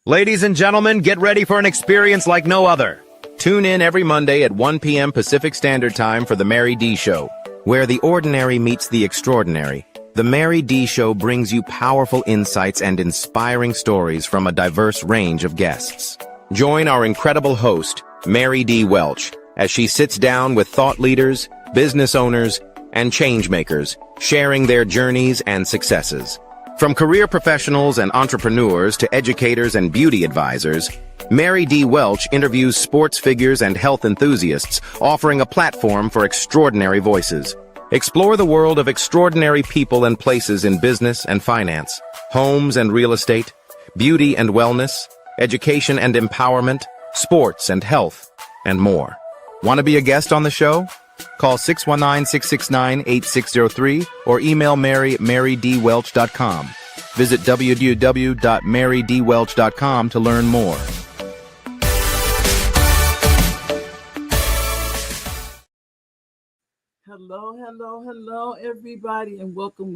Ladies and gentlemen, get ready for an experience like no other. Tune in every Monday at 1 p.m. Pacific Standard Time for The Mary D. Show, where the ordinary meets the extraordinary. The Mary D. Show brings you powerful insights and inspiring stories from a diverse range of guests. Join our incredible host, Mary D. Welch, as she sits down with thought leaders, business owners, and changemakers, sharing their journeys and successes. From career professionals and entrepreneurs to educators and beauty advisors, Mary D. Welch interviews sports figures and health enthusiasts, offering a platform for extraordinary voices. Explore the world of extraordinary people and places in business and finance, homes and real estate, beauty and wellness, education and empowerment, sports and health, and more. Want to be a guest on the show? Call 619-669-8603 or email Mary at marydwelch.com. Visit www.marydwelch.com to learn more. Hello, everybody, and welcome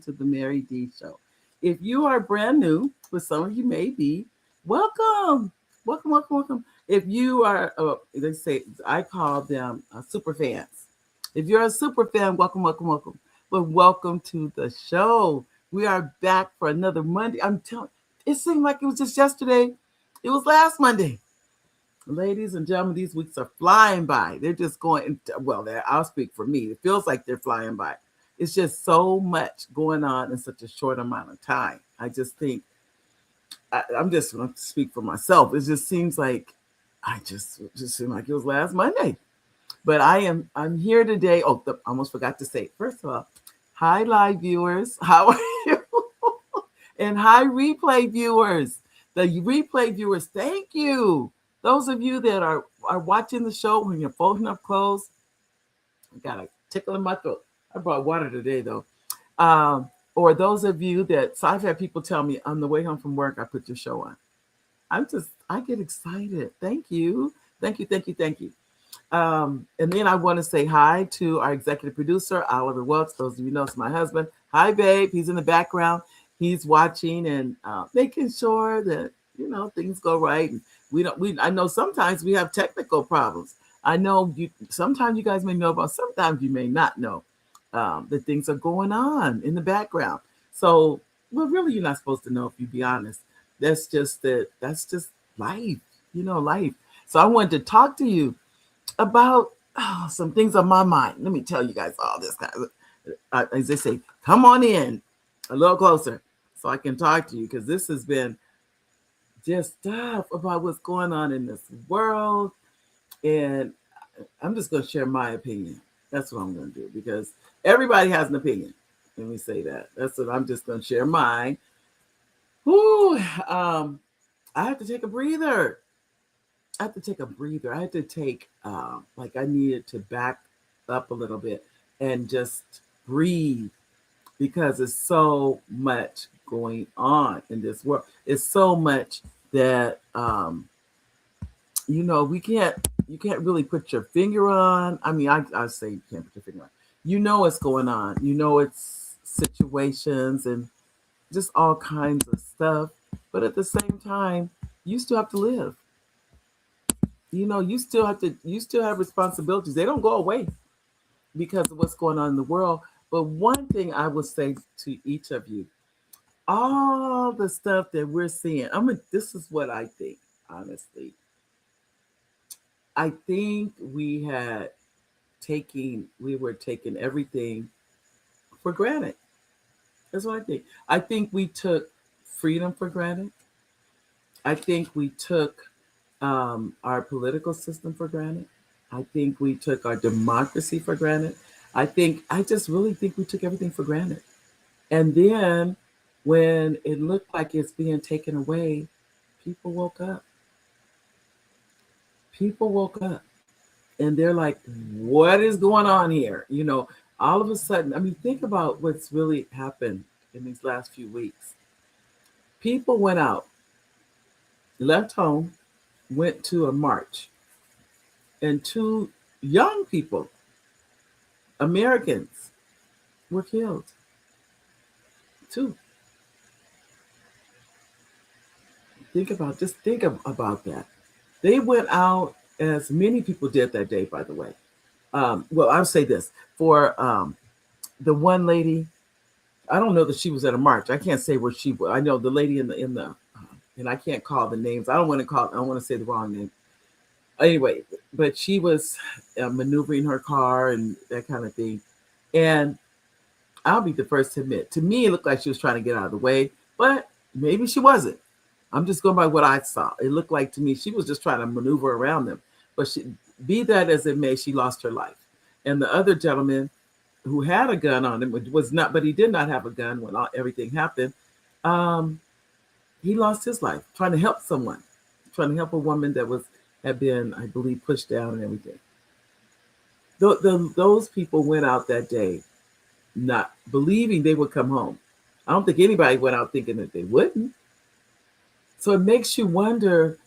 to the Mary D. Show. If you are brand new, but some of you may be, welcome. If you are, they say, I call them super fans. If you're a super fan, welcome. But welcome to the show. We are back for another Monday. I'm telling you, it seemed like it was just yesterday. It was last Monday. Ladies and gentlemen, these weeks are flying by. They're just going, I'll speak for me. It feels like they're flying by. It's just so much going on in such a short amount of time. I just think, I'm just going to speak for myself. It just seems like, it just seemed like it was last Monday. But I'm here today. I almost forgot to say, first of all, hi, live viewers. How are you? And hi, replay viewers. The replay viewers, thank you. Those of you that are watching the show when you're folding up clothes, I got a tickle in my throat. I brought water today, though. Or those of you so I've had people tell me on the way home from work, I put your show on. I get excited. Thank you. And then I want to say hi to our executive producer, Oliver Welch. Those of you know, it's my husband. Hi, babe. He's in the background. He's watching and making sure that, things go right. And I know sometimes we have technical problems. I know sometimes you guys may know about, sometimes you may not know that things are going on in the background. So, really, you're not supposed to know if you be honest. That's just life, life. So I wanted to talk to you about some things on my mind. Let me tell you guys all this, guys. As they say, come on in a little closer so I can talk to you, because this has been just stuff about what's going on in this world. And I'm just going to share my opinion. That's what I'm going to do, because everybody has an opinion. Let me say that. That's what I'm just going to share mine. I have to take a breather. I had to take, I needed to back up a little bit and just breathe, because there's so much going on in this world. It's so much that, you can't really put your finger on. I mean, I say you can't put your finger on. What's going on. It's situations and just all kinds of stuff. But at the same time, you still have to live. You still have responsibilities. They don't go away because of what's going on in the world. But one thing I will say to each of you, all the stuff that we're seeing, this is what I think, honestly. I think we were taking everything for granted. That's what I think. I think we took freedom for granted. I think we took our political system for granted. I think we took our democracy for granted. I just really think we took everything for granted. And then when it looked like it's being taken away, people woke up. And they're like, what is going on here? All of a sudden, think about what's really happened in these last few weeks. People went out, left home, went to a march, and 2 young people, Americans, were killed. 2. Think about that. They went out, as many people did that day, by the way. Well, I'll say this for the one lady. I don't know that she was at a march. I can't say where she was. I know the lady in the, and I can't call the names. I don't want to call. I don't want to say the wrong name. Anyway, but she was maneuvering her car and that kind of thing. And I'll be the first to admit, to me, it looked like she was trying to get out of the way, but maybe she wasn't. I'm just going by what I saw. It looked like to me she was just trying to maneuver around them. But be that as it may, she lost her life. And the other gentleman who had a gun on him was not, but he did not have a gun when everything happened. Um, he lost his life trying to help someone, trying to help a woman that had been, I believe, pushed down and everything. Those people went out that day not believing they would come home. I don't think anybody went out thinking that they wouldn't. So it makes you wonder.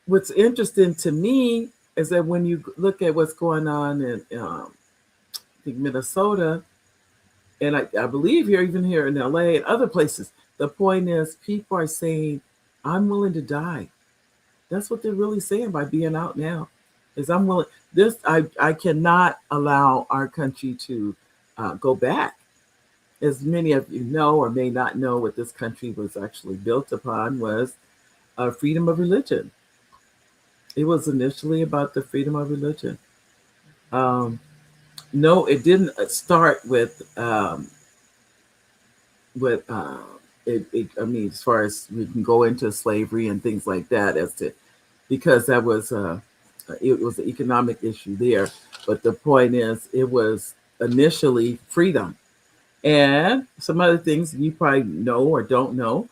What's interesting to me is that when you look at what's going on in I think Minnesota, and I believe here, even here in LA and other places, the point is people are saying, I'm willing to die. That's what they're really saying by being out now. Is I'm willing. I cannot allow our country to go back. As many of you know or may not know, what this country was actually built upon was freedom of religion. It was initially about the freedom of religion. No, it didn't start with I mean, as far as we can go into slavery and things like that, because that was it was an economic issue there. But the point is, it was initially freedom, and some other things you probably know or don't know.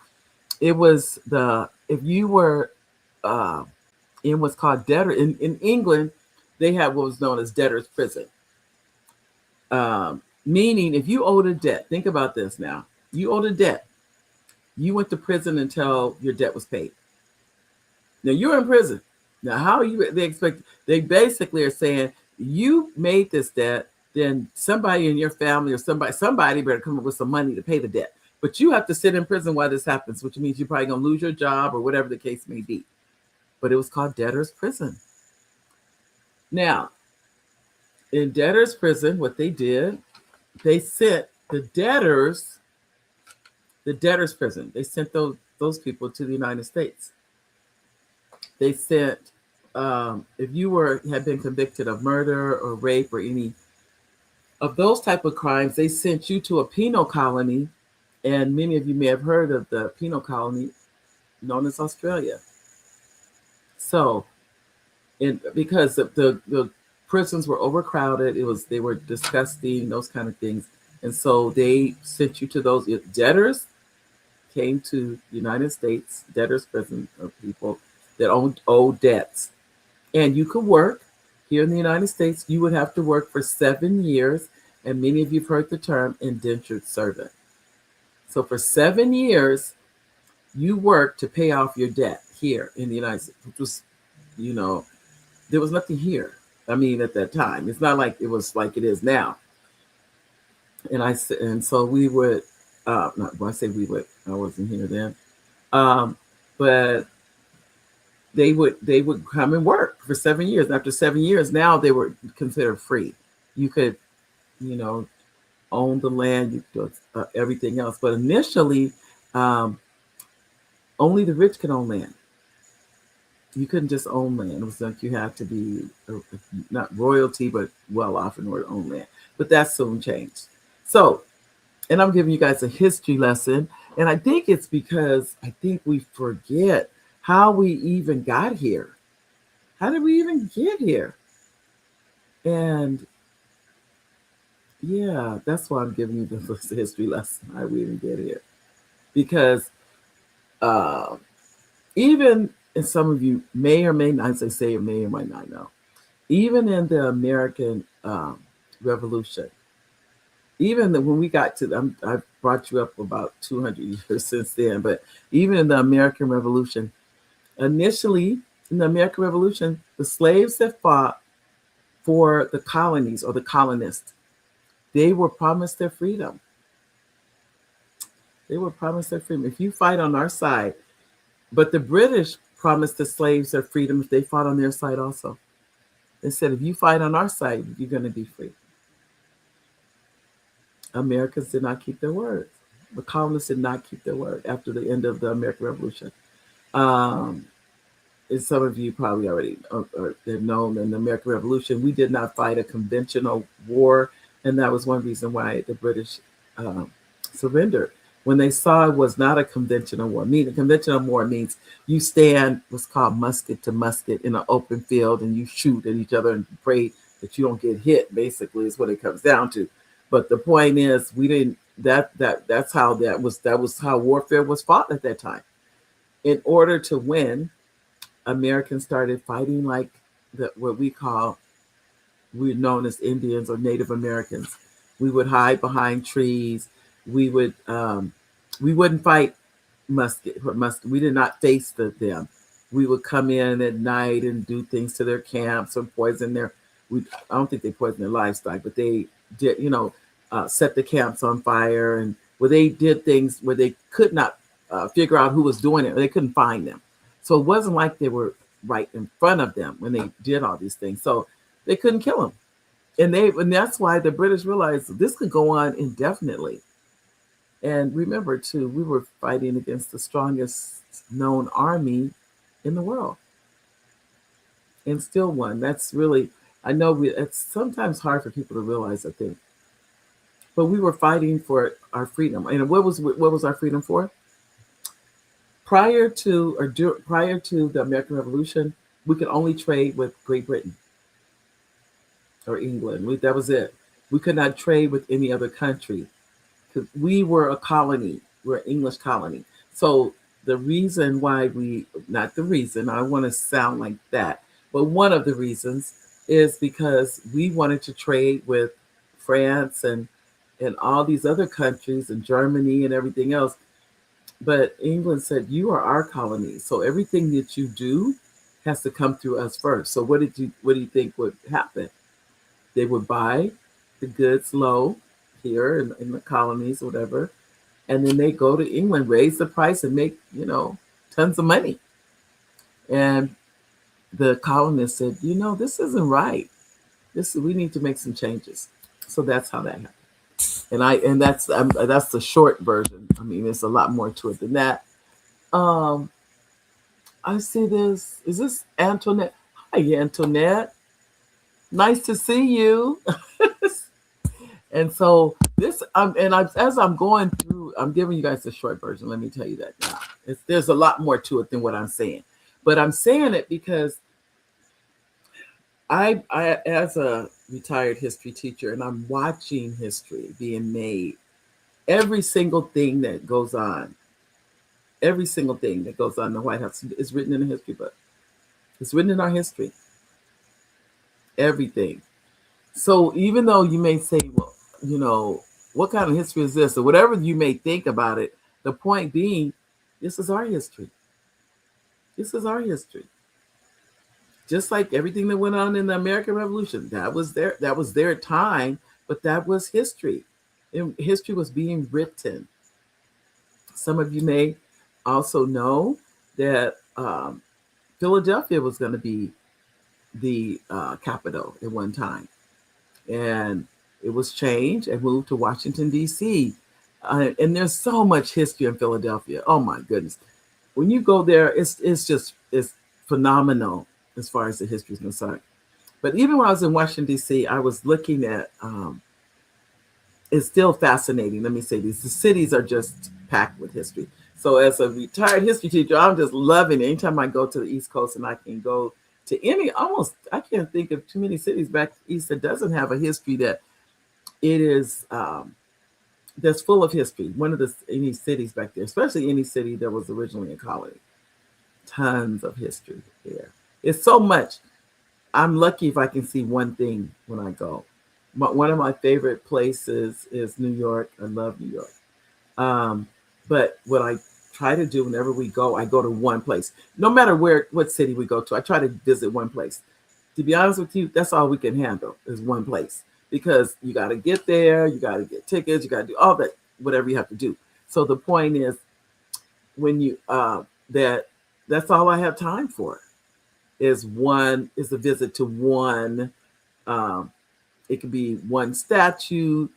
It was if you were in what's called debtor in England, they had what was known as debtor's prison. Meaning, if you owed a debt, think about this now. You owed a debt. You went to prison until your debt was paid. Now you're in prison. Now, how are you? They basically are saying you made this debt. Then somebody in your family or somebody better come up with some money to pay the debt. But you have to sit in prison while this happens, which means you're probably going to lose your job or whatever the case may be. But it was called debtor's prison. Now, in debtor's prison, what they did, they sent the debtors prison. They sent those people to the United States. They sent, if you had been convicted of murder or rape or any of those type of crimes, they sent you to a penal colony. And many of you may have heard of the penal colony known as Australia. So, because the prisons were overcrowded, they were disgusting, those kind of things. And so they sent you to those debtors, came to the United States, debtors prison of people that owed debts. And you could work here in the United States. You would have to work for 7 years. And many of you have heard the term indentured servant. So for 7 years, you worked to pay off your debt here in the United States, which was, there was nothing here. I mean, at that time, it's not like it was like it is now. And so we would, not when I say we would, I wasn't here then, but they would come and work for 7 years. And after 7 years, now they were considered free. You could, own the land, you could do everything else. But initially, only the rich could own land. You couldn't just own land. It was like you had to be not royalty, but well off in order to own land. But that soon changed. So, and I'm giving you guys a history lesson. And I think it's because I think we forget how we even got here. How did we even get here? And yeah, that's why I'm giving you the history lesson. How we even get here. Because even, and some of you may or may not, say or may or might not know, even in the American Revolution, even when we got to, I've brought you up about 200 years since then, but even in the American Revolution, initially in the American Revolution, the slaves that fought for the colonies or the colonists, they were promised their freedom. They were promised their freedom. If you fight on our side, But the British promised the slaves their freedom if they fought on their side also. They said, if you fight on our side, you're going to be free. Americans did not keep their word. The colonists did not keep their word after the end of the American Revolution. Um, and some of you probably already have known in the American Revolution, we did not fight a conventional war. And that was one reason why the British surrendered. When they saw it was not a conventional war. A conventional war means you stand what's called musket to musket in an open field and you shoot at each other and pray that you don't get hit, basically, is what it comes down to. But the point is, we didn't that's how that was how warfare was fought at that time. In order to win, Americans started fighting like what we're known as Indians or Native Americans. We would hide behind trees. We wouldn't fight musket. We did not face them. We would come in at night and do things to their camps or poison their. I don't think they poisoned their livestock, but they did, set the camps on fire, and where they did things where they could not figure out who was doing it, or they couldn't find them. So it wasn't like they were right in front of them when they did all these things. So they couldn't kill them. And that's why the British realized this could go on indefinitely. And remember, too, we were fighting against the strongest known army in the world. And still won. That's really, I know it's sometimes hard for people to realize, I think. But we were fighting for our freedom. And what was our freedom for? Prior to the American Revolution, we could only trade with Great Britain or England. That was it. We could not trade with any other country because we were a colony. We're an English colony. So the reason why not the reason, I don't want to sound like that, but one of the reasons is because we wanted to trade with France and all these other countries and Germany and everything else. But England said, you are our colony. So everything that you do has to come through us first. So what do you think would happen? They would buy the goods low here in the colonies or whatever. And then they go to England, raise the price and make, tons of money. And the colonists said, this isn't right. We need to make some changes. So that's how that happened. And that's the short version. I mean, there's a lot more to it than that. I see this. Is this Antoinette? Hi, Antoinette. Nice to see you. And so this, as I'm going through, I'm giving you guys the short version. Let me tell you that now. There's a lot more to it than what I'm saying, but I'm saying it because I as a retired history teacher, and I'm watching history being made. Every single thing that goes on, in the White House is written in a history book. It's written in our history. Everything. So even though you may say, well, what kind of history is this? Or whatever you may think about it, the point being, this is our history. This is our history. Just like everything that went on in the American Revolution, that was their time, but that was history. And history was being written. Some of you may also know that Philadelphia was going to be the capital at one time. And it was changed and moved to Washington, D.C. And there's so much history in Philadelphia. Oh, my goodness. When you go there, it's phenomenal as far as the history is concerned. But even when I was in Washington, D.C., I was looking at, it's still fascinating. Let me say this. The cities are just packed with history. So as a retired history teacher, I'm just loving it. Anytime I go to the East Coast and I can go to I can't think of too many cities back east that doesn't have a history that it is, that's full of history. Any cities back there, especially any city that was originally a colony. Tons of history there. It's so much. I'm lucky if I can see one thing when I go. One of my favorite places is New York. I love New York. But what I try to do whenever we go, I go to one place. No matter what city we go to, I try to visit one place. To be honest with you, that's all we can handle is one place. Because you got to get there, you got to get tickets, you got to do all that, whatever you have to do. So the point is, when you that that's all I have time for is a visit to one. Um, it could be one statue,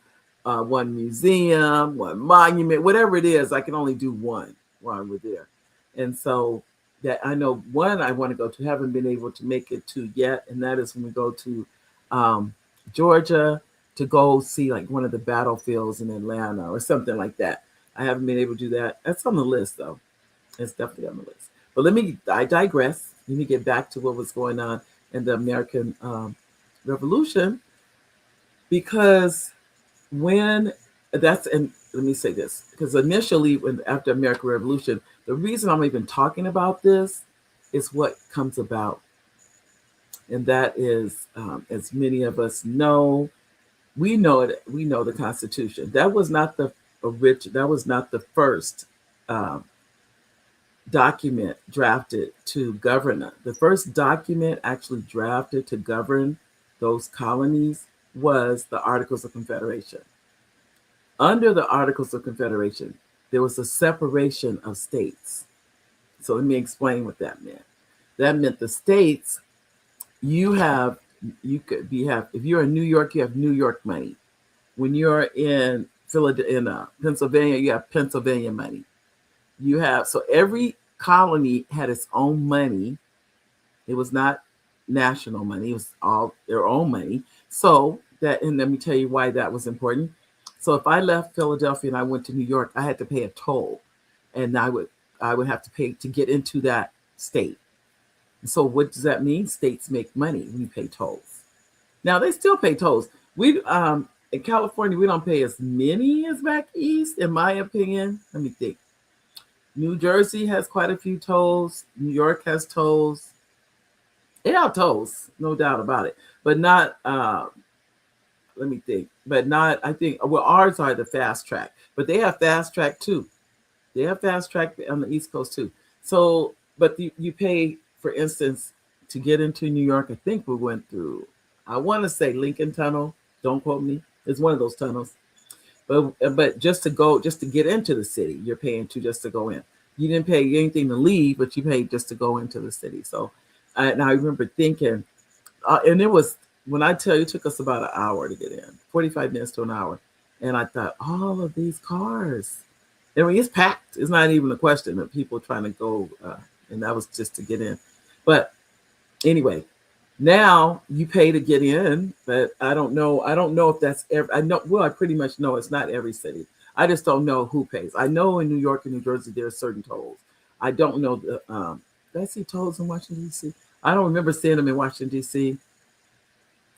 one museum, one monument, whatever it is. I can only do one while we're there. And so that I know one I want to go to, haven't been able to make it to yet, and that is when we go to Georgia to go see like one of the battlefields in Atlanta or something like that. I haven't been able to do that. That's on the list though. It's definitely on the list. But I digress. Let me get back to what was going on in the American Revolution, because and let me say this, because initially after American Revolution, the reason I'm even talking about this is what comes about. And that is, as many of us know, we know it. We know the Constitution. That was not the first document drafted to govern it. The first document actually drafted to govern those colonies was the Articles of Confederation. Under the Articles of Confederation, there was a separation of states. So let me explain what that meant. That meant the states, if you're in New York, you have New York money. When you're in Pennsylvania, you have Pennsylvania money. So every colony had its own money. It was not national money. It was all their own money. And let me tell you why that was important. So if I left Philadelphia and I went to New York, I had to pay a toll, and I would have to pay to get into that state. So what does that mean? States make money. We pay tolls. Now they still pay tolls. We in California, we don't pay as many as back east, in my opinion. Let me think. New Jersey has quite a few tolls. New York has tolls. They have tolls, no doubt about it, but not. Let me think. But not. I think. Well, ours are the fast track, but they have fast track too. They have fast track on the East Coast too. So, but you pay, for instance, to get into New York. I think we went through. I want to say Lincoln Tunnel. Don't quote me. It's one of those tunnels. But just to get into the city, you're paying just to go in. You didn't pay anything to leave, but you paid just to go into the city. So, and I remember thinking, and it was, when I tell you, it took us about an hour to get in, 45 minutes to an hour. And I thought, all of these cars, I mean, it's packed. It's not even a question of people trying to go, and that was just to get in. But anyway, now you pay to get in, but I don't know if that's I pretty much know it's not every city. I just don't know who pays. I know in New York and New Jersey there are certain tolls. I don't know did I see tolls in Washington D.C.? I don't remember seeing them in Washington D.C.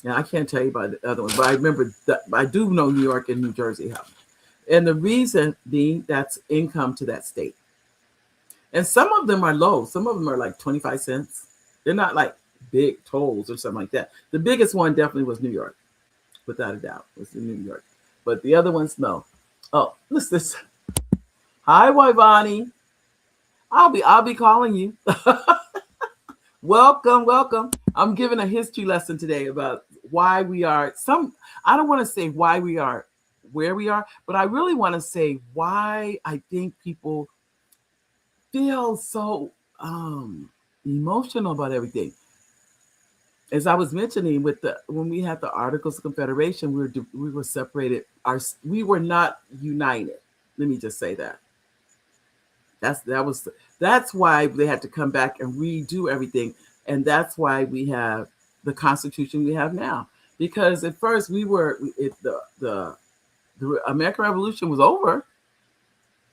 Yeah, I can't tell you about the other ones, but I remember that I do know New York and New Jersey have them. And the reason being that's income to that state. And some of them are low. Some of them are like 25 cents. They're not like big tolls or something like that. The biggest one definitely was New York, without a doubt, was in New York. But the other ones, no. Oh, listen. Hi, Wybani. I'll be calling you. Welcome. I'm giving a history lesson today about why we are I don't want to say why we are where we are, but I really want to say why I think people feel so emotional about everything. As I was mentioning, when we had the Articles of Confederation, we were separated. We were not united. Let me just say that. That's why they had to come back and redo everything, and that's why we have the Constitution we have now. Because at first the American Revolution was over,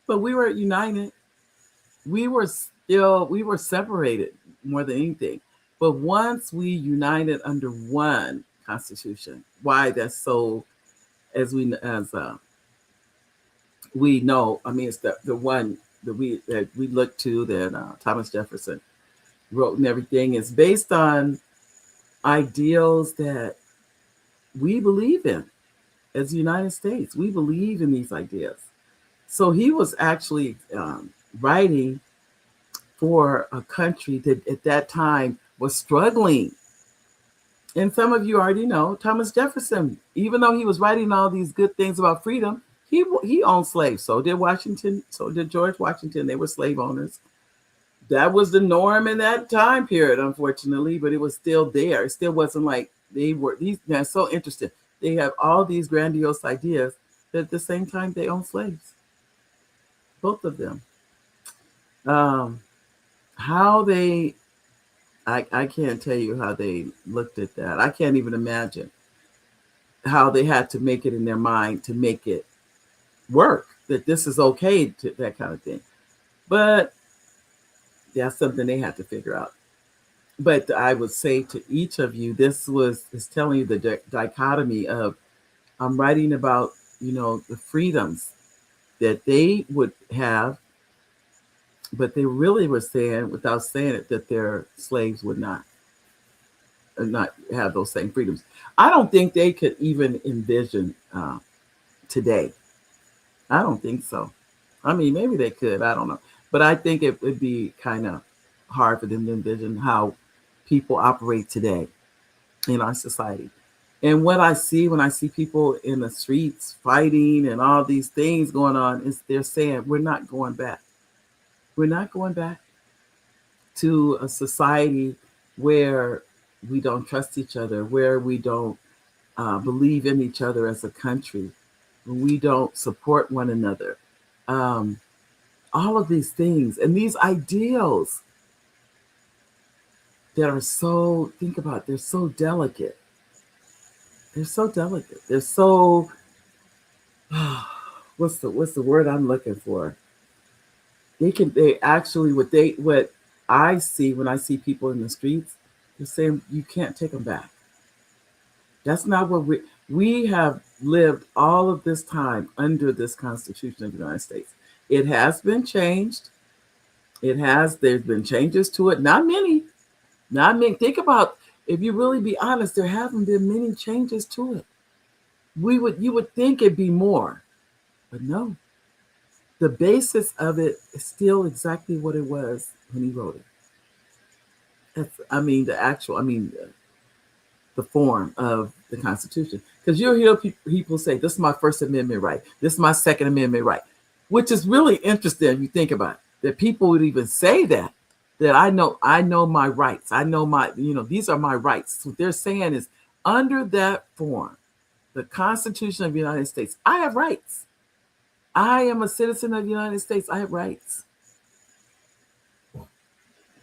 but we were united. We were separated more than anything. But once we united under one Constitution, why that's so, as we know, I mean, it's the one that we look to that Thomas Jefferson wrote and everything is based on ideals that we believe in as the United States. We believe in these ideas. So he was actually writing for a country that at that time was struggling. And some of you already know Thomas Jefferson, even though he was writing all these good things about freedom, he owned slaves. So did Washington. So did George Washington. They were slave owners. that was the norm in that time period, unfortunately, but it was still there. It still wasn't like they were these. That's so interesting. They have all these grandiose ideas, but at the same time, they own slaves, both of them. Um, how they, I can't tell you how they looked at that. I can't even imagine how they had to make it in their mind to make it work, that this is okay, to that kind of thing. But that's something they had to figure out. But I would say to each of you, this was is telling you the dichotomy of I'm writing about, the freedoms that they would have, but they really were saying, without saying it, that their slaves would not have those same freedoms. I don't think they could even envision today. I don't think so. I mean, maybe they could. I don't know. But I think it would be kind of hard for them to envision how people operate today in our society. And what I see when I see people in the streets fighting and all these things going on is they're saying, we're not going back. We're not going back to a society where we don't trust each other, where we don't believe in each other as a country, we don't support one another. Um, all of these things and these ideals that are so, think about it, they're so delicate. They're so delicate. They're so, what's the word I'm looking for? They actually, what I see when I see people in the streets, they're saying you can't take them back. That's not what we have lived all of this time under this Constitution of the United States. It has been changed. There's been changes to it. Not many. Not many. Think about, if you really be honest, there haven't been many changes to it. You would think it'd be more, but no. The basis of it is still exactly what it was when he wrote it. The form of the Constitution. Because you'll hear people say, this is my First Amendment right. This is my Second Amendment right, which is really interesting if you think about it, that people would even say that I know my rights. I know these are my rights. So what they're saying is, under that form, the Constitution of the United States, I have rights. I am a citizen of the United States. I have rights.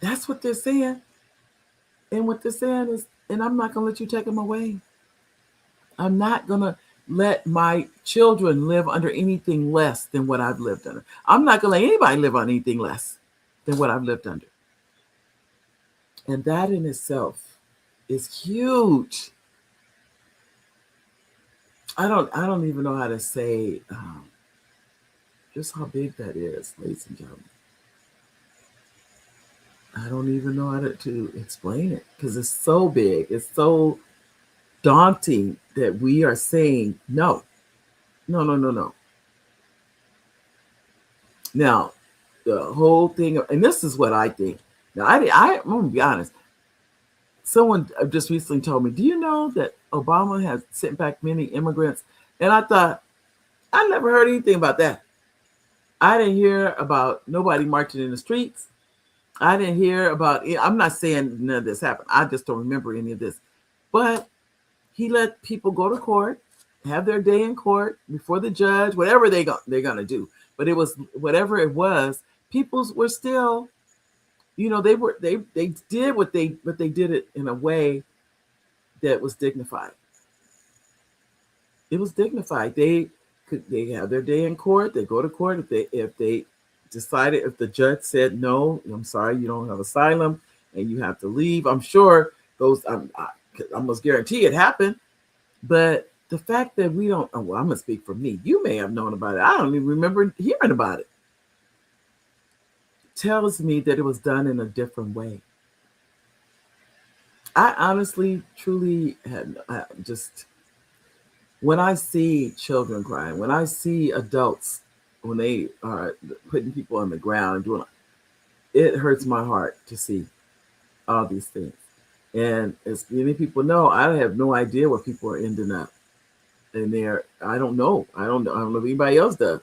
That's what they're saying. And what they're saying is, and I'm not going to let you take them away. I'm not going to let my children live under anything less than what I've lived under. I'm not going to let anybody live on anything less than what I've lived under. And that in itself is huge. I don't even know how to say just how big that is, ladies and gentlemen. I don't even know how to explain it, because it's so big. It's so daunting that we are saying no. No. Now, the whole thing, and this is what I think. Now, I'm going to be honest. Someone just recently told me, do you know that Obama has sent back many immigrants? And I thought, I never heard anything about that. I didn't hear about nobody marching in the streets. I didn't hear about, I'm not saying none of this happened. I just don't remember any of this. But he let people go to court, have their day in court before the judge, whatever they're going to do. But it was, whatever it was, people were still, they did what they did it in a way that was dignified. It was dignified. They have their day in court. They go to court. If they decided, if the judge said, no, I'm sorry, you don't have asylum and you have to leave, I'm sure those, I almost guarantee it happened. But the fact that we don't, well, I'm going to speak for me. You may have known about it. I don't even remember hearing about it. Tells me that it was done in a different way. I honestly, truly had just, when I see children crying, when I see adults, when they are putting people on the ground and doing, it hurts my heart to see all these things. And as many people know, I have no idea where people are ending up. And I don't know if anybody else does.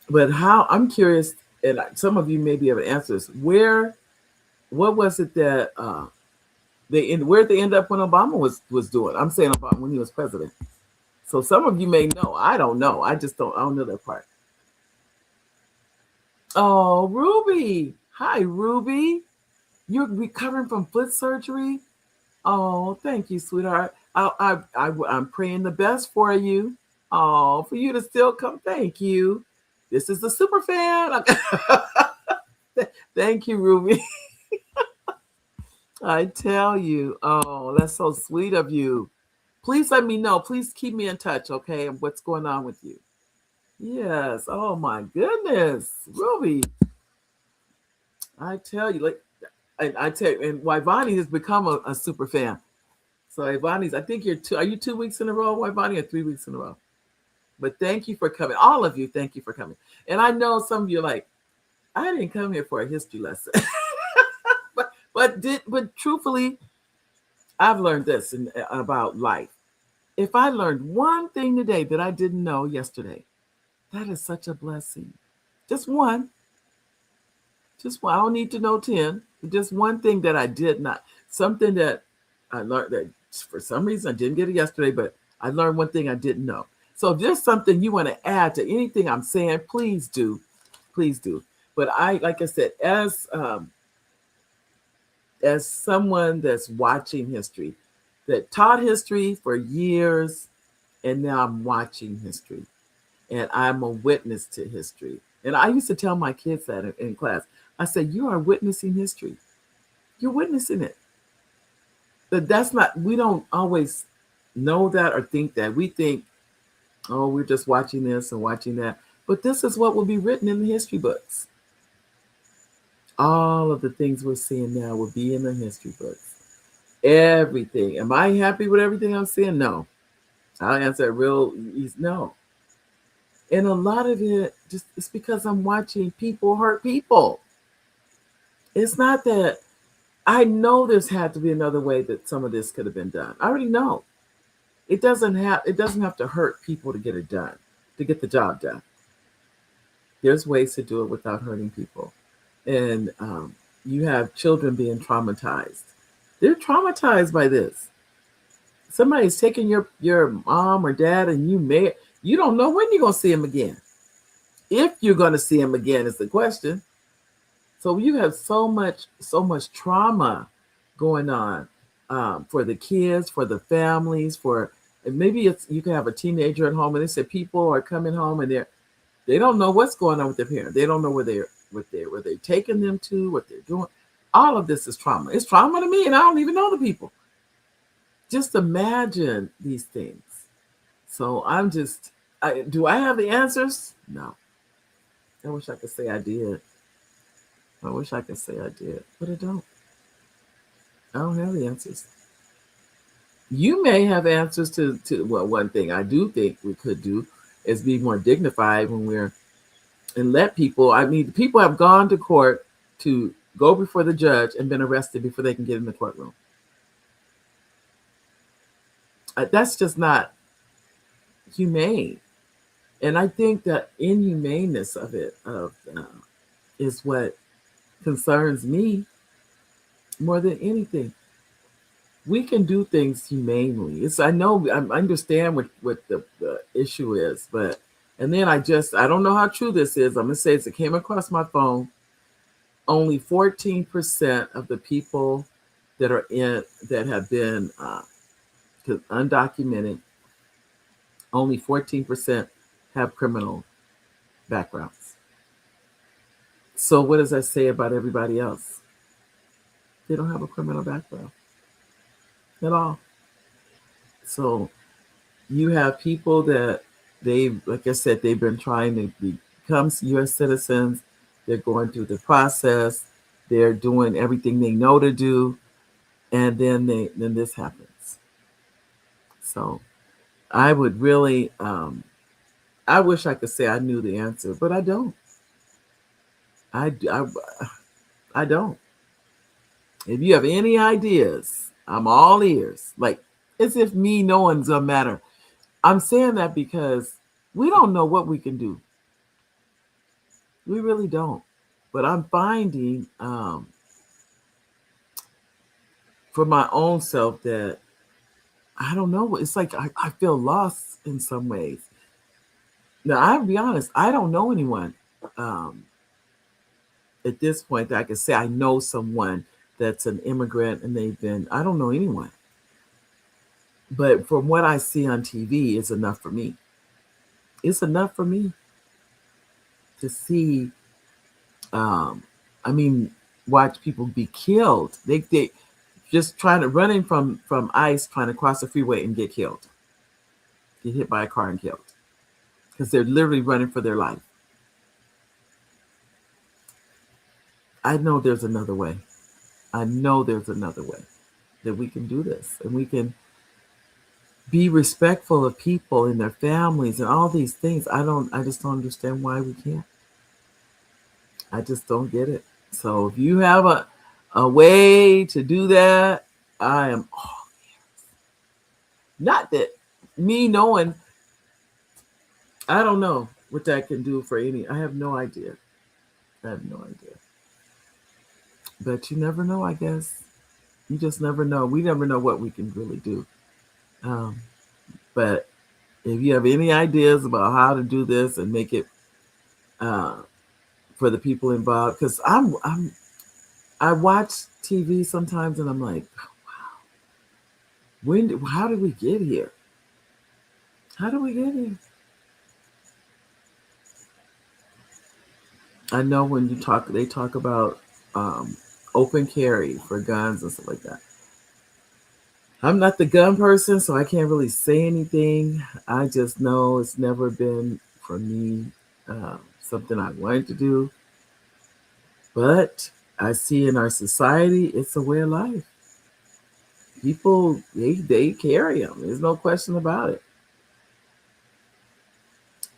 But I'm curious and some of you may be able to answer this. What was it that where they end up when Obama was doing? I'm saying about when he was president. So some of you may know. I don't know. I don't know that part. Oh, Ruby. Hi, Ruby. You're recovering from foot surgery? Oh, thank you, sweetheart. I'm praying the best for you. Oh, for you to still come. Thank you. This is the super fan. Thank you, Ruby. I tell you. Oh, that's so sweet of you. Please let me know. Please keep me in touch, okay? And what's going on with you? Yes. Oh my goodness, Ruby. I tell you, like I tell you, and Ivani has become a super fan. So Ivani's, I think are you 2 weeks in a row, Ivani, or 3 weeks in a row? But thank you for coming. All of you, thank you for coming. And I know some of you are like, I didn't come here for a history lesson. but truthfully, I've learned this about life. If I learned one thing today that I didn't know yesterday, that is such a blessing. Just one. Just one. I don't need to know 10. Just one thing that I did not. Something that I learned that for some reason I didn't get it yesterday, but I learned one thing I didn't know. So if there's something you want to add to anything I'm saying, please do. Please do. But like I said, as someone that's watching history, that taught history for years, and now I'm watching history, and I'm a witness to history. And I used to tell my kids that in class. I said, you are witnessing history. You're witnessing it. But we don't always know that or think that. We think, oh, we're just watching this and watching that. But this is what will be written in the history books. All of the things we're seeing now will be in the history books. Everything. Am I happy with everything I'm seeing? No. I'll answer real easy. No. And a lot of it it's because I'm watching people hurt people. It's not that I know there's had to be another way that some of this could have been done. I already know. It doesn't have to hurt people to get it done, to get the job done. There's ways to do it without hurting people. And you have children being traumatized. They're traumatized by this. Somebody's taking your mom or dad, and you don't know when you're going to see them again. If you're going to see them again is the question. So you have so much trauma going on for the kids, for the families, and maybe you can have a teenager at home, and they say people are coming home and they don't know what's going on with their parents. They don't know where they're taking them to, what they're doing. All of this is trauma. It's trauma to me, and I don't even know the people. Just imagine these things. So do I have the answers? No. I wish I could say I did. But I don't. I don't have the answers. You may have answers to one thing I do think we could do is be more dignified and let people, people have gone to court to go before the judge and been arrested before they can get in the courtroom. That's just not humane. And I think that inhumaneness of it is what concerns me more than anything. We can do things humanely. I understand what the issue is, and then I don't know how true this is. I'm gonna say it came across my phone. Only 14% of the people that have been undocumented, only 14% have criminal backgrounds. So what does that say about everybody else? They don't have a criminal background at all. So you have people that like I said, they've been trying to become U.S. citizens. They're going through the process. They're doing everything they know to do, and then this happens. So I would really, I wish I could say I knew the answer, but I don't. I don't. If you have any ideas, I'm all ears. Like, as if me knowing's gonna matter. I'm saying that because we don't know what we can do. We really don't. But I'm finding for my own self that I don't know. It's like I feel lost in some ways. Now, I'll be honest, I don't know anyone um, at this point that I can say I know someone that's an immigrant and I don't know anyone. But from what I see on TV, it's enough for me. It's enough for me to see, um, I mean, watch people be killed. They just trying to running from ICE, trying to cross the freeway and get killed, get hit by a car and killed because they're literally running for their life. I know there's another way. I know there's another way that we can do this and we can be respectful of people and their families and all these things. I just don't understand why we can't. I just don't get it. So if you have a way to do that, I am all ears. Not that me knowing, I don't know what that can do for any. I have no idea. I have no idea. But you never know, I guess. You just never know. We never know what we can really do. Um, but if you have any ideas about how to do this and make it uh, for the people involved, because I watch TV sometimes and I'm like, how did we get here? How did we get here? I know when they talk about open carry for guns and stuff like that. I'm not the gun person, so I can't really say anything. I just know it's never been for me something I wanted to do. But I see in our society, it's a way of life. People, they carry them. There's no question about it.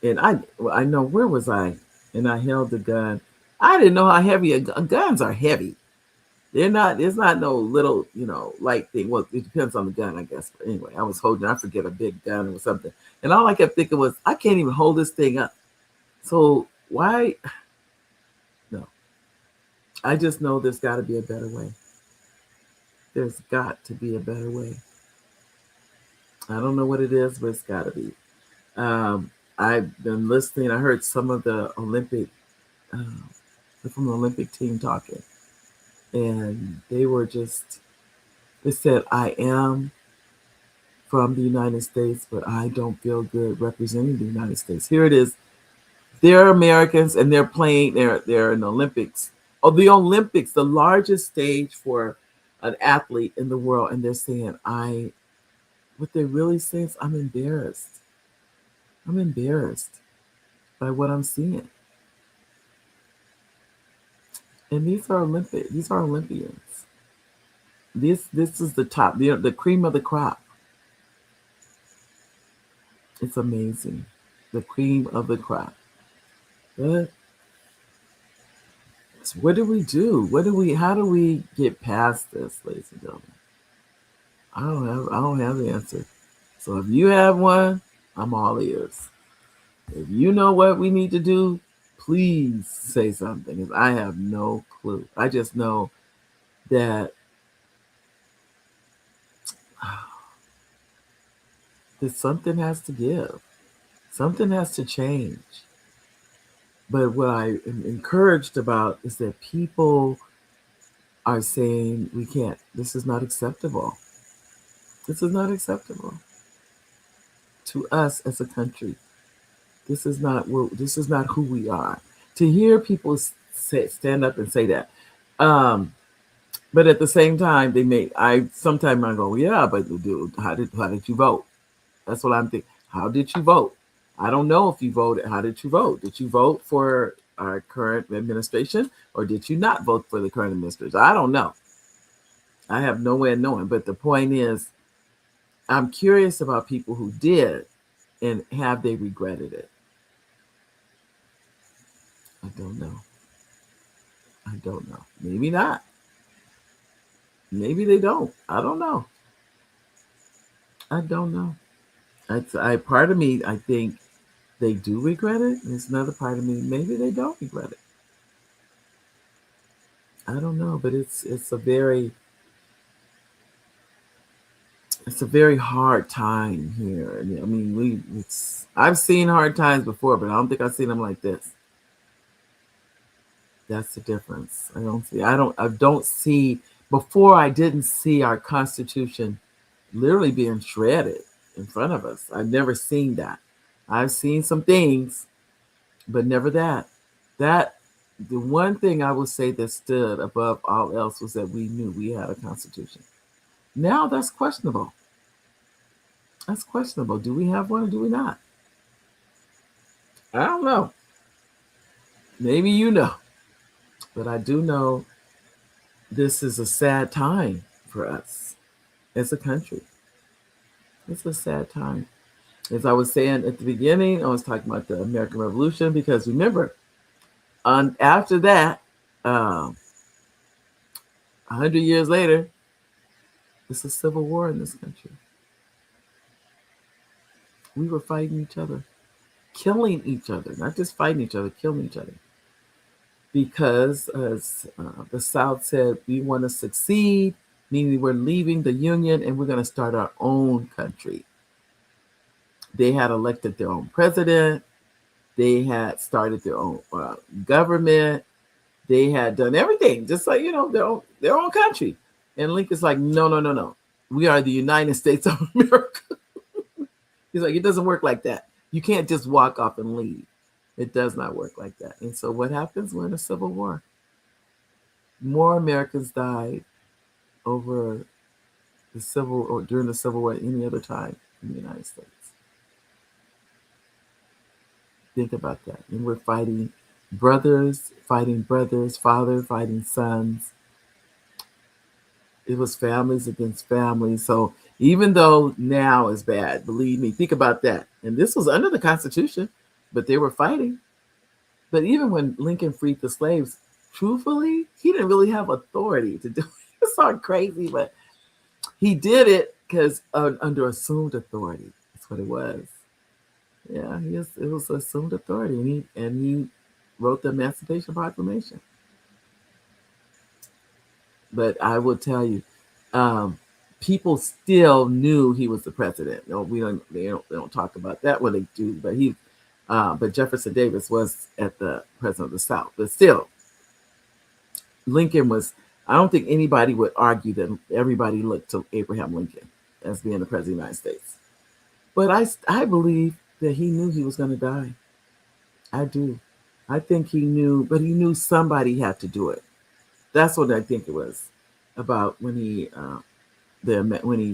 And I know where was I? And I held the gun. I didn't know how heavy guns are heavy. They're not. It's not no little, light thing. Well, it depends on the gun, I guess. But anyway, I was holding. I forget a big gun or something, and all I kept thinking was, I can't even hold this thing up. So why? No, I just know there's got to be a better way. There's got to be a better way. I don't know what it is, but it's got to be. I've been listening. I heard some of the Olympic, from the Olympic team talking, and they said, I am from the United States, but I don't feel good representing the United States. Here it is. They're Americans and they're playing, they're in the Olympics. Oh, the Olympics, the largest stage for an athlete in the world. And they're saying, what they're really saying is, I'm embarrassed. I'm embarrassed by what I'm seeing. And these are Olympians. This is the top, the cream of the crop. It's amazing. The cream of the crop. But what do we do? How do we get past this, ladies and gentlemen? I don't have the answer. So if you have one, I'm all ears. If you know what we need to do, please say something, because I have no clue. I just know that something has to give. Something has to change. But what I am encouraged about is that people are saying, we can't, this is not acceptable. This is not acceptable to us as a country. This is not who we are. To hear people stand up and say that. But at the same time, sometimes I go, yeah, but dude, how did you vote? That's what I'm thinking. How did you vote? I don't know if you voted. How did you vote? Did you vote for our current administration, or did you not vote for the current administration? I don't know. I have no way of knowing. But the point is, I'm curious about people who did, and have they regretted it? I don't know. I don't know. Maybe not. Maybe they don't. I don't know. I don't know. Part of me, I think they do regret it. There's another part of me, maybe they don't regret it. I don't know, but it's a very hard time here. I mean, I've seen hard times before, but I don't think I've seen them like this. That's the difference. I don't see, before I didn't see our Constitution literally being shredded in front of us. I've never seen that. I've seen some things, but never that. That the one thing I would say that stood above all else was that we knew we had a Constitution. Now that's questionable. That's questionable. Do we have one or do we not? I don't know. Maybe you know, but I do know this is a sad time for us as a country. It's a sad time. As I was saying at the beginning, I was talking about the American Revolution because remember, after that, 100 years later, it's a civil war in this country. We were fighting each other, killing each other, not just fighting each other, killing each other. Because, as the South said, we want to succeed, meaning we're leaving the Union and we're going to start our own country. They had elected their own president. They had started their own government. They had done everything, just like, their own country. And Lincoln's like, no, no, no, no. We are the United States of America. He's like, it doesn't work like that. You can't just walk off and leave. It does not work like that. And so what happens? We're in a civil war. More Americans died over during the Civil War than any other time in the United States. Think about that. And we're fighting brothers, father fighting sons. It was families against families. So even though now is bad, believe me, think about that. And this was under the Constitution, but they were fighting. But even when Lincoln freed the slaves, truthfully, he didn't really have authority to do it. It's all crazy, but he did it because under assumed authority. That's what it was. Yeah, it was assumed authority, and he wrote the Emancipation Proclamation. But I will tell you, people still knew he was the president. No, they don't talk about that when they do, but Jefferson Davis was at the president of the South. But still, Lincoln was. I don't think anybody would argue that everybody looked to Abraham Lincoln as being the president of the United States. But I believe that he knew he was going to die. I do. I think he knew, but he knew somebody had to do it. That's what I think it was about when he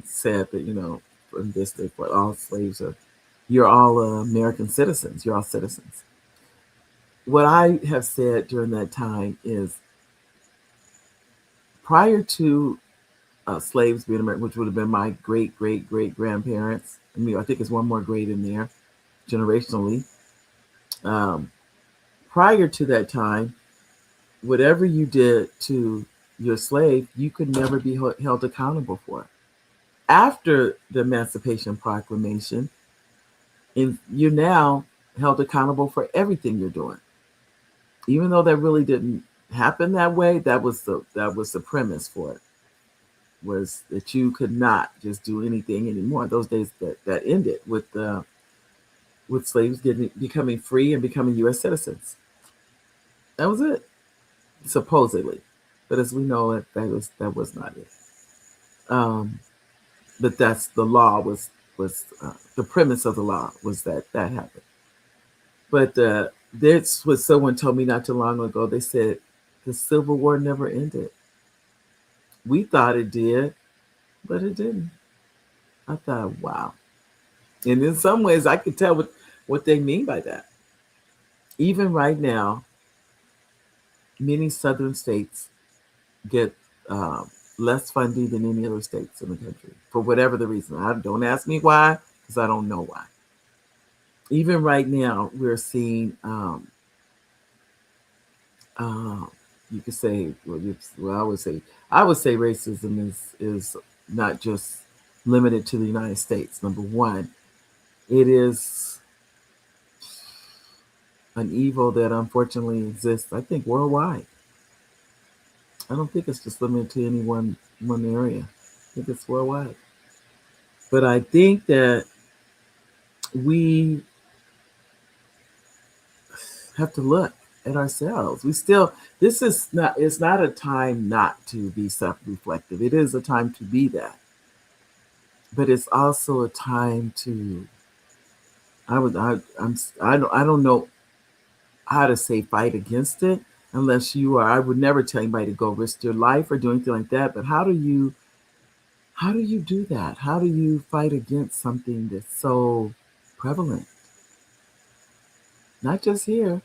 said that, from this day forth, all slaves you're all American citizens. You're all citizens. What I have said during that time is prior to slaves being American, which would have been my great great great grandparents. I mean, I think it's one more grade in there, generationally. Prior to that time, whatever you did to your slave, you could never be held accountable for it. After the Emancipation Proclamation, you're now held accountable for everything you're doing, even though that really didn't happen that way. That was the premise for it, was that you could not just do anything anymore. Those days that ended with slaves becoming free and becoming U.S. citizens. That was it, supposedly, but as we know, that was not it. But that's the law was the premise of the law was that happened. But that's what someone told me not too long ago. They said the Civil War never ended. We thought it did, but it didn't. I thought, wow. And in some ways, I could tell what they mean by that. Even right now, many southern states get less funding than any other states in the country for whatever the reason. Don't ask me why, because I don't know why. Even right now, we're seeing, you could say, I would say racism is not just limited to the United States. Number one, it is an evil that unfortunately exists, I think, worldwide. I don't think it's just limited to any one area. I think it's worldwide. But I think that we have to look at ourselves. We still, this is not, it's not a time not to be self-reflective. It is a time to be that. But it's also a time to, I don't know how to say fight against it unless you are, I would never tell anybody to go risk your life or do anything like that. But how do you do that? How do you fight against something that's so prevalent? Not just here.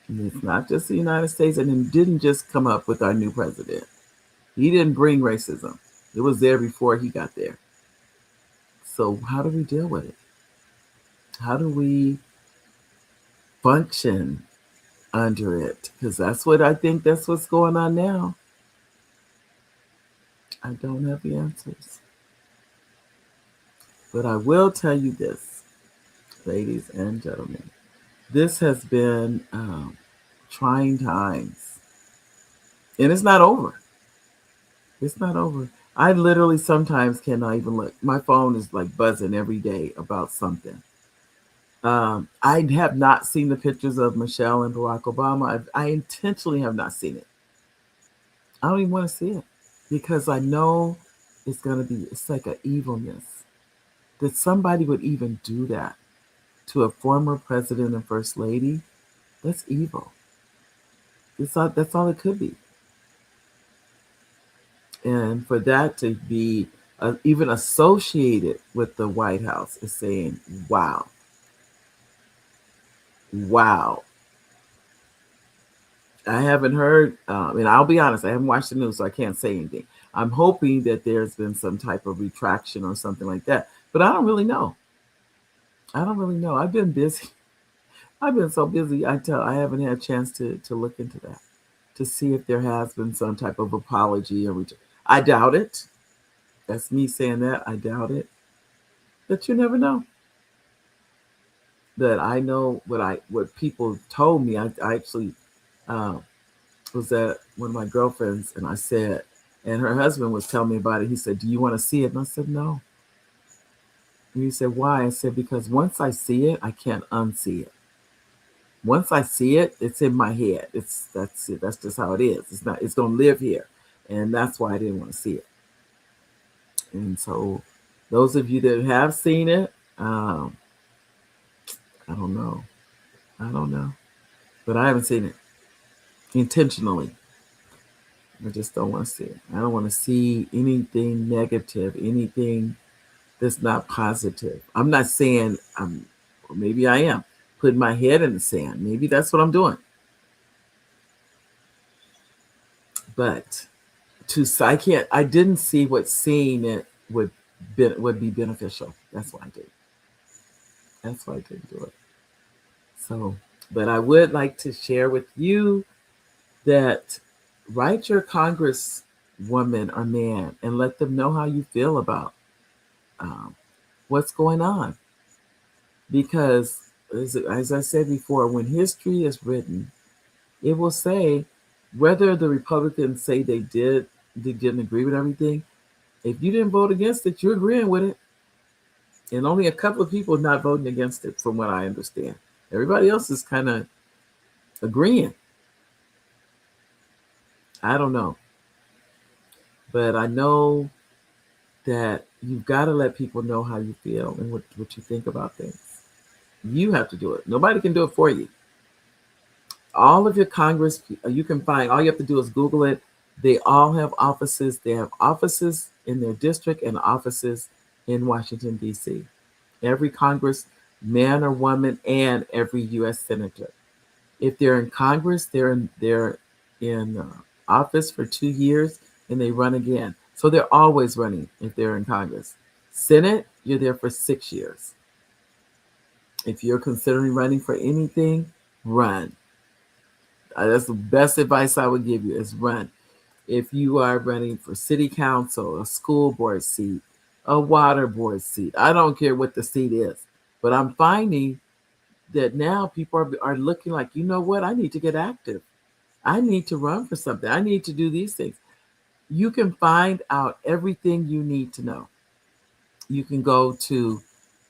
And it's not just the United States, and it didn't just come up with our new president. He didn't bring racism. It was there before he got there. So how do we deal with it? How do we function under it? Because I think that's what's going on now. I don't have the answers. But I will tell you this, ladies and gentlemen. This has been trying times. And it's not over. It's not over. I literally sometimes cannot even look. My phone is like buzzing every day about something. I have not seen the pictures of Michelle and Barack Obama. I intentionally have not seen it. I don't even want to see it because I know it's like an evilness that somebody would even do that to a former president and first lady. That's evil. That's all it could be. And for that to be even associated with the White House is saying, wow, wow. I haven't heard, and I'll be honest, I haven't watched the news, so I can't say anything. I'm hoping that there's been some type of retraction or something like that, but I don't really know. I don't really know. I've been busy. I've been so busy. I haven't had a chance to look into that, to see if there has been some type of apology or I doubt it. That's me saying that. I doubt it. But you never know. That I know what people told me. I actually was at one of my girlfriends, and I said, and her husband was telling me about it. He said, "Do you want to see it?" And I said, "No." And he said, "Why?" I said, "Because once I see it, I can't unsee it. Once I see it, it's in my head. That's it. That's just how it is. It's not. It's gonna live here, and that's why I didn't want to see it." And so, those of you that have seen it, I don't know. I don't know, but I haven't seen it intentionally. I just don't want to see it. I don't want to see anything negative, anything that's not positive. I'm not saying or maybe I am putting my head in the sand. Maybe that's what I'm doing. But I didn't see what seeing it would be beneficial. That's why I did. That's why I didn't do it. So, but I would like to share with you that write your congresswoman or man and let them know how you feel about what's going on. Because as I said before, when history is written, it will say whether the Republicans say they didn't agree with everything. If you didn't vote against it, you're agreeing with it. And only a couple of people not voting against it, from what I understand. Everybody else is kind of agreeing. I don't know. But I know that you've got to let people know how you feel and what you think about things. You have to do it. Nobody can do it for you. All of your Congress, you can find, all you have to do is Google it. They all have offices. They have offices in their district and offices in Washington, D.C. Every congressman or woman and every U.S. senator. If they're in Congress, they're in office for 2 years and they run again. So they're always running if they're in Congress. Senate, you're there for 6 years. If you're considering running for anything, run. That's the best advice I would give you is run. If you are running for city council, a school board seat, a water board seat, I don't care what the seat is, but I'm finding that now people are looking like, you know what, I need to get active. I need to run for something. I need to do these things. You can find out everything you need to know. You can go to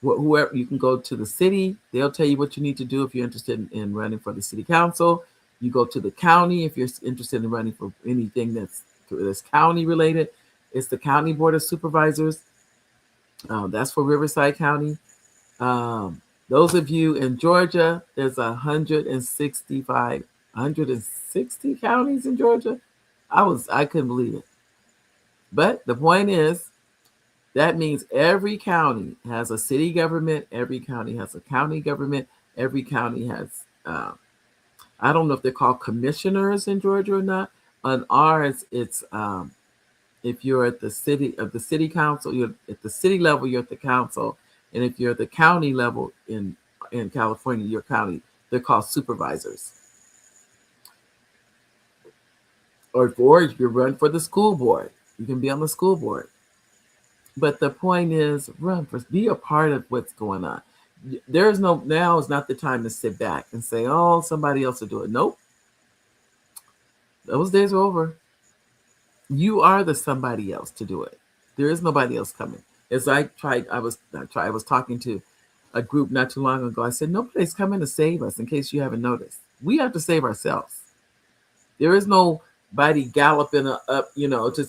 whoever, you can go to the city. They'll tell you what you need to do if you're interested in running for the city council. You go to the county if you're interested in running for anything that's county related. It's the county board of supervisors. That's for Riverside County. Those of you in Georgia, there's 160 counties in Georgia. I couldn't believe it. But the point is, that means every county has a city government, every county has a county government, every county has, I don't know if they're called commissioners in Georgia or not. On ours, it's if you're at the city council, you're at the city level, you're at the council, and if you're at the county level in California, your county, they're called supervisors. Or if you run for the school board, you can be on the school board. But the point is, be a part of what's going on. Now is not the time to sit back and say, oh, somebody else will do it. Nope. Those days are over. You are the somebody else to do it. There is nobody else coming. As I was talking to a group not too long ago. I said, nobody's coming to save us, in case you haven't noticed. We have to save ourselves. There is nobody galloping up, to,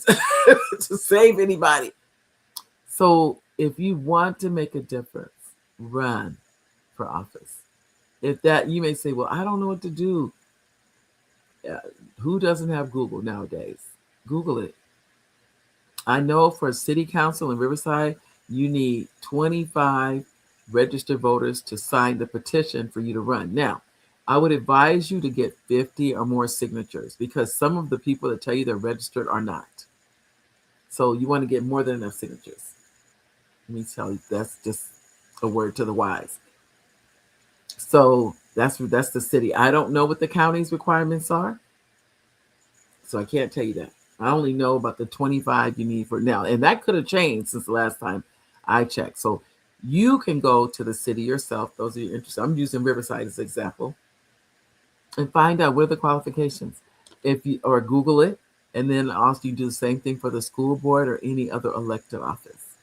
to save anybody. So if you want to make a difference, run for office. If that, you may say, well, I don't know what to do. Who doesn't have Google nowadays? Google it. I know for city council in Riverside, you need 25 registered voters to sign the petition for you to run. Now, I would advise you to get 50 or more signatures, because some of the people that tell you they're registered are not. So you want to get more than enough signatures. Let me tell you, that's just a word to the wise. So that's the city. I don't know what the county's requirements are, so I can't tell you that. I only know about the 25 you need for now, and that could have changed since the last time I checked. So you can go to the city yourself. Those of you interested, I'm using Riverside as an example, and find out what are the qualifications. Or Google it, and then also you do the same thing for the school board or any other elected office.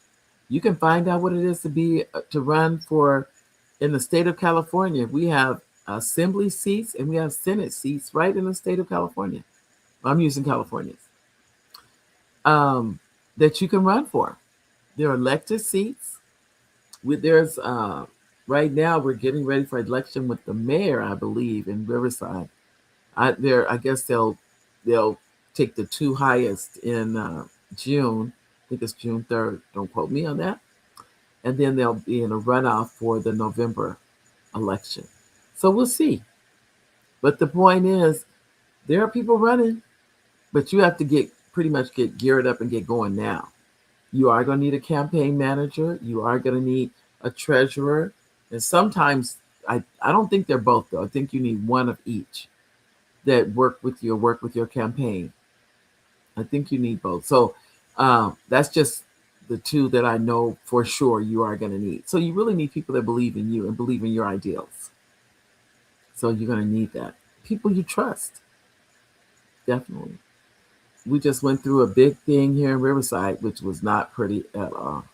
You can find out what it is to run for. In the state of California, we have assembly seats and we have Senate seats right in the state of California. I'm using California's. That you can run for. There are elected seats. There's right now we're getting ready for election with the mayor, I believe, in Riverside. I guess they'll take the two highest in June. I think it's June 3rd. Don't quote me on that. And then they'll be in a runoff for the November election. So we'll see. But the point is, there are people running, but you have to pretty much get geared up and get going now. You are going to need a campaign manager. You are going to need a treasurer. And sometimes, I don't think they're both, though. I think you need one of each that work with your campaign. I think you need both. So that's just the two that I know for sure you are going to need. So you really need people that believe in you and believe in your ideals. So you're going to need that. People you trust. Definitely. We just went through a big thing here in Riverside, which was not pretty at all.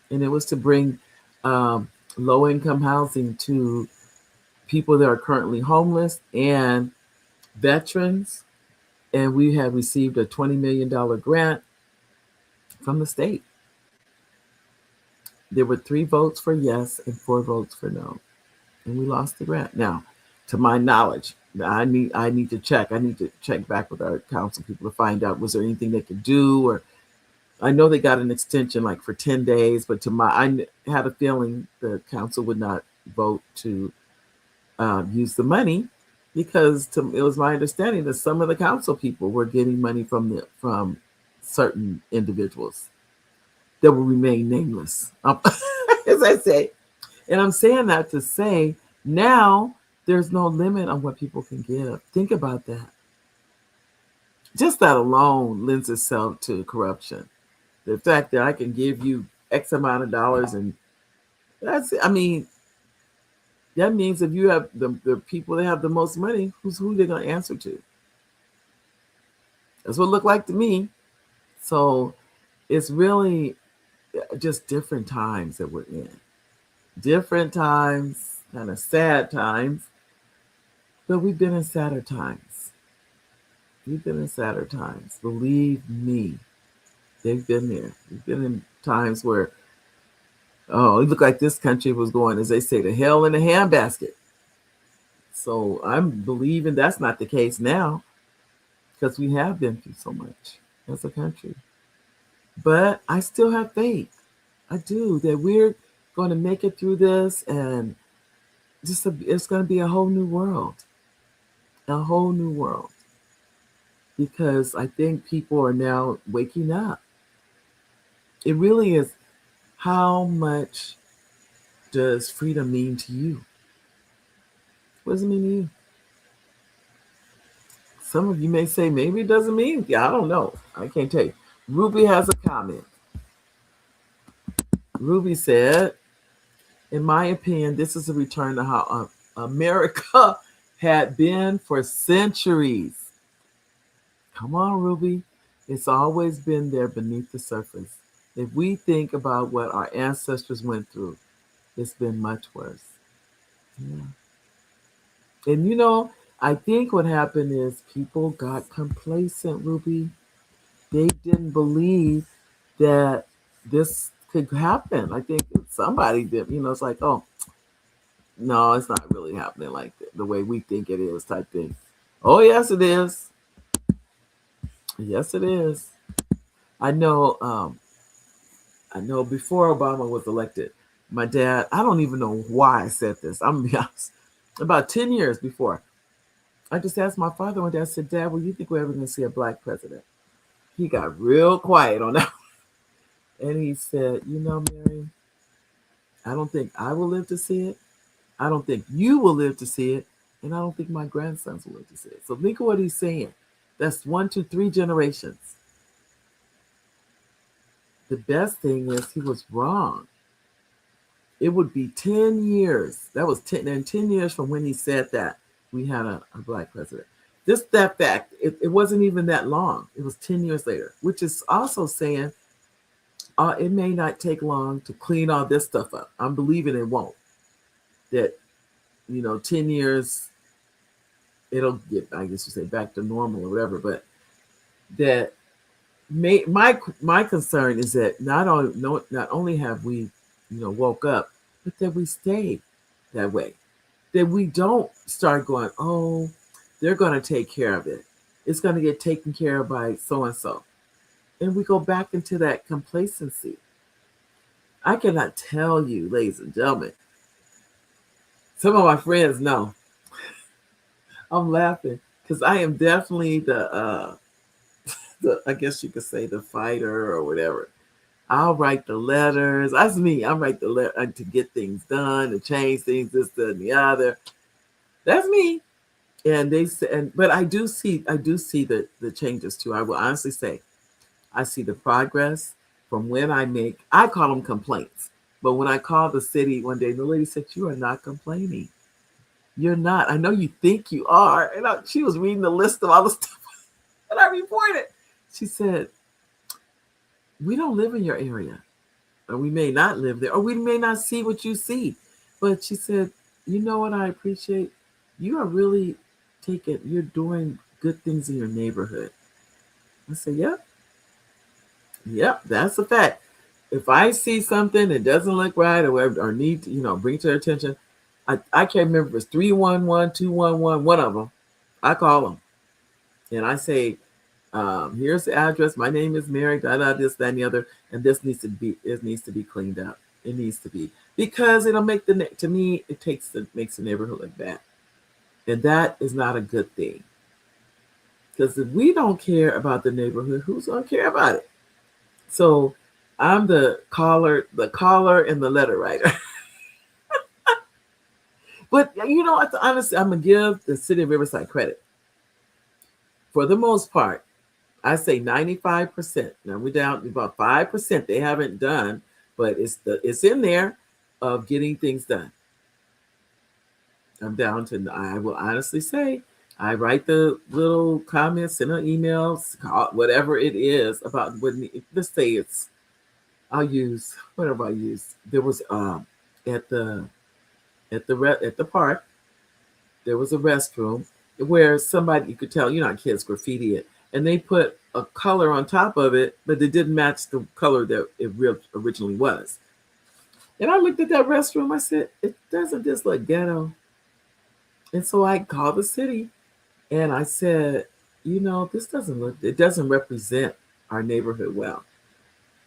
And it was to bring low-income housing to people that are currently homeless and veterans. And we have received a $20 million grant from the state. There were 3 votes for yes and 4 votes for no. And we lost the grant. Now, to my knowledge, I need to check. I need to check back with our council people to find out, was there anything they could do? Or I know they got an extension like for 10 days, but I had a feeling the council would not vote to use the money, because it was my understanding that some of the council people were getting money from certain individuals that will remain nameless, as I say. And I'm saying that to say now there's no limit on what people can give. Think about that. Just that alone lends itself to corruption. The fact that I can give you X amount of dollars, and that means if you have the people that have the most money, who they're going to answer to? That's what it looked like to me. So it's really just different times that we're in. Different times, kind of sad times, but we've been in sadder times. We've been in sadder times. Believe me, they've been there. We've been in times where, oh, it looked like this country was going, as they say, to hell in a handbasket. So I'm believing that's not the case now because we have been through so much as a country. But I still have faith. I do, that we're going to make it through this, and it's going to be a whole new world. A whole new world. Because I think people are now waking up. It really is, how much does freedom mean to you? What does it mean to you? Some of you may say maybe it doesn't mean. Yeah, I don't know. I can't tell you. Ruby has a comment. Ruby said, in my opinion, this is a return to how America had been for centuries. Come on, Ruby. It's always been there beneath the surface. If we think about what our ancestors went through, it's been much worse. Yeah. And you know, I think what happened is people got complacent, Ruby. They didn't believe that this could happen. I think somebody did, it's like, oh, no, it's not really happening like the way we think it is, type thing. Oh, yes, it is. Yes, it is. I know before Obama was elected, my dad, I don't even know why I said this. I'm gonna be honest. About 10 years before, I just asked my father one day, I said, Dad, will you think we're ever going to see a black president? He got real quiet on that. And he said, Mary, I don't think I will live to see it. I don't think you will live to see it. And I don't think my grandsons will live to see it. So think of what he's saying. That's 1, 2, 3 generations. The best thing is he was wrong. It would be 10 years. That was 10 years from when he said that we had a black president. That fact, it wasn't even that long. It was 10 years later, which is also saying it may not take long to clean all this stuff up. I'm believing it won't. That, 10 years, it'll get, I guess you say, back to normal or whatever. But that my concern is that not only have we, woke up, but that we stay that way. That we don't start going, oh, they're going to take care of it. It's going to get taken care of by so-and-so. And we go back into that complacency. I cannot tell you, ladies and gentlemen, some of my friends know. I'm laughing because I am definitely the I guess you could say the fighter or whatever. I'll write the letters. That's me. I write the letter to get things done, to change things, this, that, and the other. That's me. And they say, but I do see the changes too. I will honestly say, I see the progress from when I call them complaints. But when I called the city one day, the lady said, "You are not complaining. You're not. I know you think you are." And she was reading the list of all the stuff that I reported. She said, "We don't live in your area, or we may not live there, or we may not see what you see." But she said, "You know what I appreciate? You are really you're doing good things in your neighborhood." I said, Yep, that's a fact. If I see something that doesn't look right or need to, bring to their attention, I can't remember if it's 311, 211, one of them. I call them and I say, here's the address. My name is Mary, this, that, and the other. And it needs to be cleaned up. It needs to be, because it'll make makes the neighborhood look bad. And that is not a good thing. Because if we don't care about the neighborhood, who's going to care about it? So I'm the caller and the letter writer. But, honestly, I'm going to give the city of Riverside credit. For the most part, I say 95%. Now we're down to about 5% they haven't done, but it's in there of getting things done. I will honestly say I write the little comments, send an email, whatever it is about what. Let's say it's. I'll use whatever I use. There was at the at the park. There was a restroom where somebody, you could tell, kids graffiti it, and they put a color on top of it, but it didn't match the color that it originally was. And I looked at that restroom. I said, "It doesn't this look ghetto?" And so I called the city and I said, this doesn't look. It doesn't represent our neighborhood well.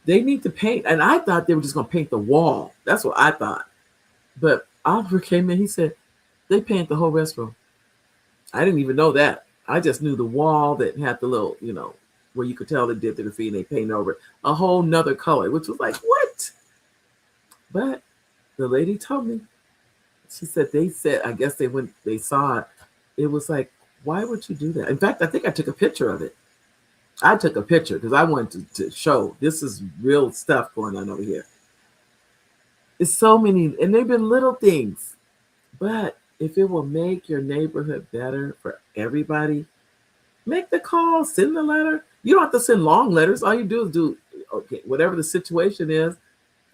They need to paint. And I thought they were just going to paint the wall. That's what I thought. But Oliver came in. He said they paint the whole restroom. I didn't even know that. I just knew the wall that had the little, where you could tell they did the graffiti and they painted over it a whole nother color, which was like, what? But the lady told me, she said, I guess when they saw it, it was like, why would you do that? In fact, I think I took a picture of it. I took a picture because I wanted to show this is real stuff going on over here. It's so many, and they've been little things, but if it will make your neighborhood better for everybody, make the call, send the letter. You don't have to send long letters. All you do is do, okay, whatever the situation is,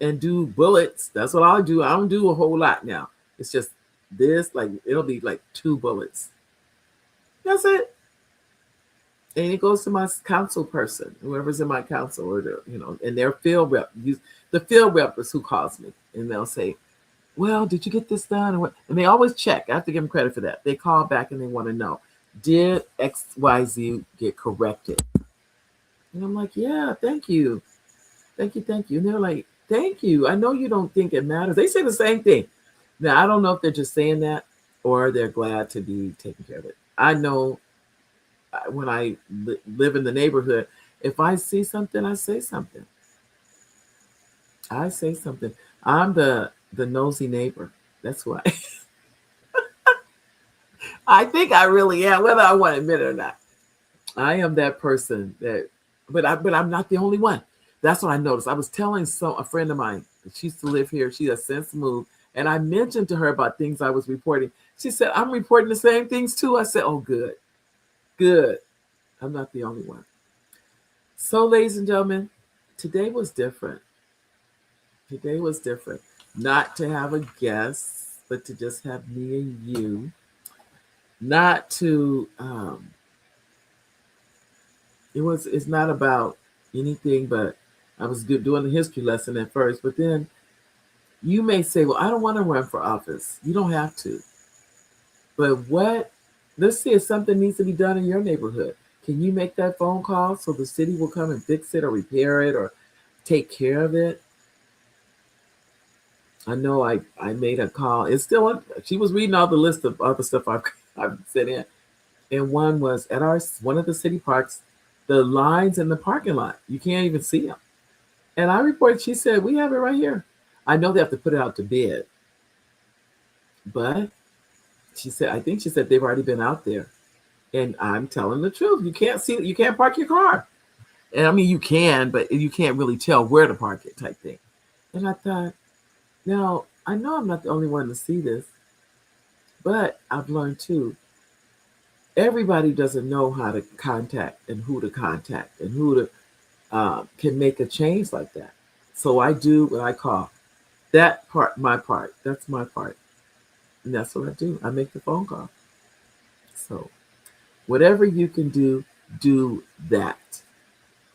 and do bullets. That's what I'll do. I don't do a whole lot now. It's just this, like, it'll be like 2 bullets. That's it. And it goes to my council person, whoever's in my council, or and their field rep. The field rep is who calls me, and they'll say, well, did you get this done? And they always check. I have to give them credit for that. They call back and they want to know, did XYZ get corrected? And I'm like, yeah, thank you. Thank you. And they're like, thank you. I know you don't think it matters. They say the same thing. Now, I don't know if they're just saying that or they're glad to be taking care of it. I know when I live in the neighborhood, if I see something, I say something. I'm the nosy neighbor. That's why. I think I really am, whether I want to admit it or not. I am that person but I'm not the only one. That's what I noticed. I was telling a friend of mine, she used to live here. She has since moved. And I mentioned to her about things I was reporting. She said, I'm reporting the same things too. I said, oh, good. I'm not the only one. So, ladies and gentlemen, today was different. Not to have a guest, but to just have me and you. Not to, it's not about anything, but I was doing the history lesson at first, but then you may say, well, I don't want to run for office. You don't have to. But let's see if something needs to be done in your neighborhood. Can you make that phone call so the city will come and fix it or repair it or take care of it? I know I made a call. It's still she was reading all the list of other stuff I've sent in. And one was at one of the city parks, the lines in the parking lot. You can't even see them. And I reported, she said, we have it right here. I know they have to put it out to bid. But I think she said they've already been out there. And I'm telling the truth. You can't see it. You can't park your car. And I mean, you can, but you can't really tell where to park it type thing. And I thought, now, I know I'm not the only one to see this, but I've learned too, everybody doesn't know how to contact and who to contact and who to can make a change like that. So I do what I call that part, my part. That's my part. And that's what I do. I make the phone call. So whatever you can do that.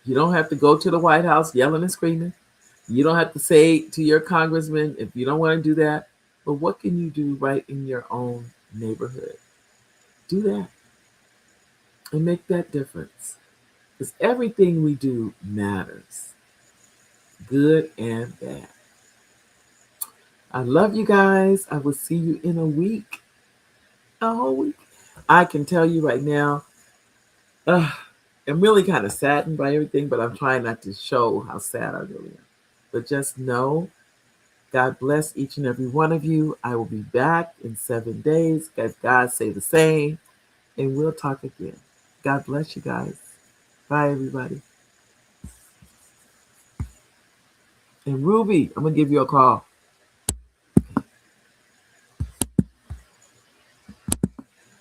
You don't have to go to the White House yelling and screaming. You don't have to say to your congressman if you don't want to do that. But what can you do right in your own neighborhood? Do that and make that difference. Because everything we do matters, good and bad. I love you guys. I will see you in a week, a whole week. I can tell you right now, I'm really kind of saddened by everything, but I'm trying not to show how sad I really am. But just know, God bless each and every one of you. I will be back in 7 days. God say the same, and we'll talk again. God bless you guys. Bye, everybody. And Ruby, I'm going to give you a call.